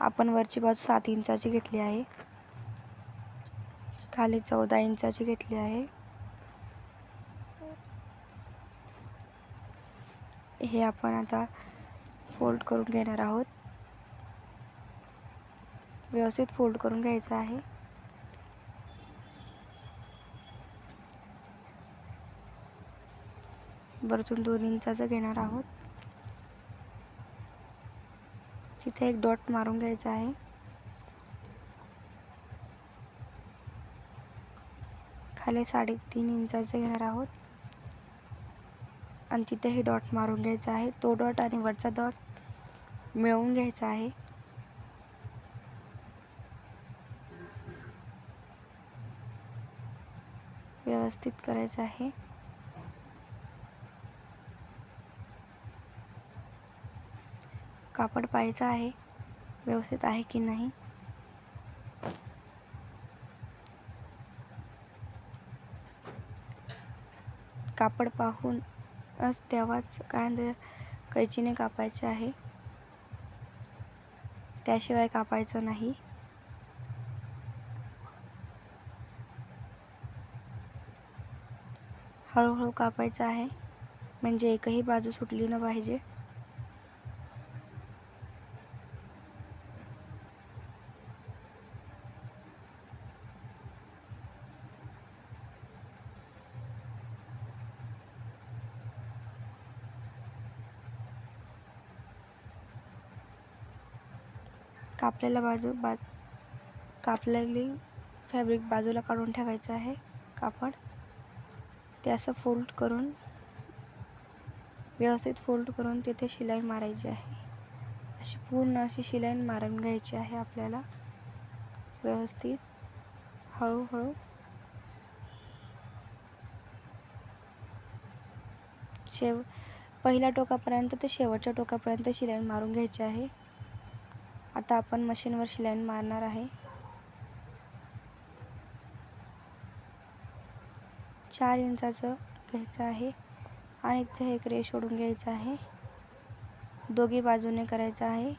आपण वरची बाजू 7 इंचाची घेतली आहे, खाली 14 इंचाची घेतली आहे। हे आपण आता फोल्ड करून घेणार आहोत। व्यवस्थित फोल्ड करून घ्यायचं आहे। वरतून 2 इंचाचं घेणार आहोत, तिथे एक डॉट मारून घ्यायचा आहे। खाली 3.5 इंचाचे घेणार आहोत आणि तिथे हे डॉट मारून घ्यायचा आहे। तो डॉट आणि वरचा डॉट मिळवून घ्यायचा आहे। व्यवस्थित करायचं आहे। कापड पाहायचं आहे व्यवस्थित आहे की नाही। कापड पाहूनच तेव्हाच कैचीने कापायचे आहे, त्याशिवाय कापायचं नाही। हळूहळू कापायचं आहे, म्हणजे एकही बाजू सुटली न पाहिजे। कापलेली फॅब्रिक बाजूला काढून ठेवायचं आहे। कापड ते असं व्यवस्थित फोल्ड करून तिथे शिलाई मारायची आहे। अशी पूर्ण अशी शिलाई मारून घ्यायची आहे आपल्याला व्यवस्थित हळूहळू। पहिल्या टोकापर्यंत ते शेवटच्या टोकापर्यंत शिलाई मारून घ्यायची आहे। आता आपण मशीनवर शिलाई मारणार आहे। 4 इंचाचं घ्यायचं आहे आणि इथे एक रेष ओढून घ्यायचं आहे। दोघी बाजूने करायचं आहे।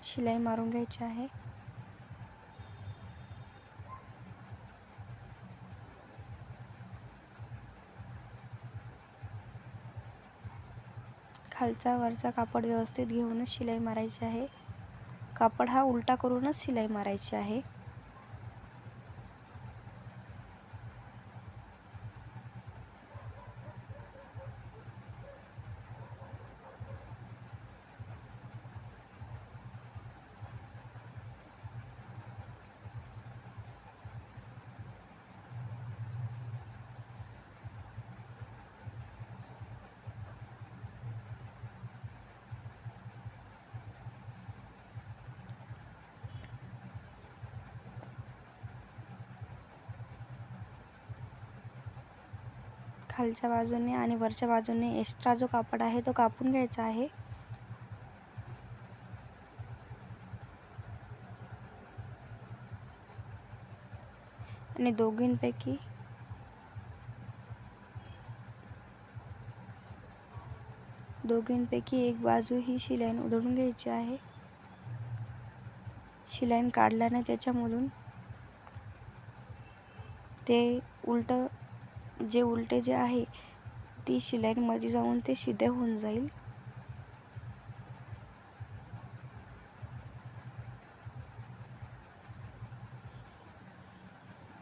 शिलाई मारून घ्यायची आहे। खालचा वरचा कापड व्यवस्थित घेऊनच शिलाई मारायची आहे। कापड हा उलटा करूनच शिलाई मारायची आहे। खालच्या बाजूने आणि वरच्या बाजूने एक्स्ट्रा जो कापड आहे तो कापून घ्यायचा आहे। आणि दोघींपैकी एक बाजू ही शिलाई उधळून घ्यायची आहे। शिलाई काढल्याने त्याच्यामधून ते उलटे जे आहे ती शिलाई मध्ये जाऊन ते सीधे होऊन जाईल।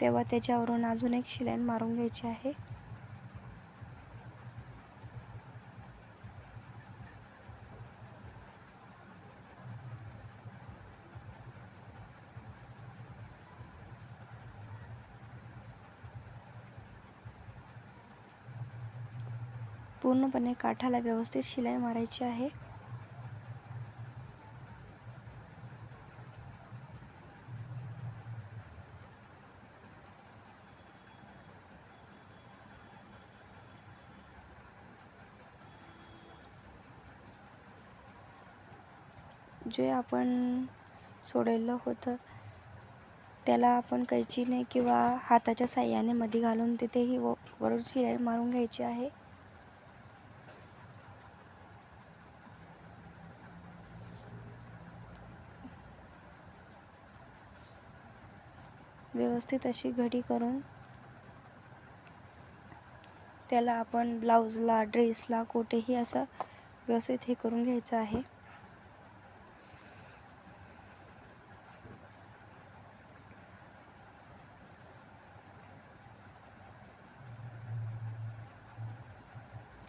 तेव्हा त्याच्यावरून अजून एक शिलाई मारून घ्यायची आहे। पूर्णपणे काठाला व्यवस्थित शिलाई मारायची आहे। जे आपण सोडलेलं होतं त्याला आपण कैचीने किंवा हाताच्या साह्याने मध्ये घालून तिथेही वरून शिलाई मारून घ्यायची आहे. व्यवस्थित अशी घडी करून त्याला आपण ब्लाऊजला, ड्रेसला, कुठेही असं व्यवस्थित हे करून घ्यायचं आहे.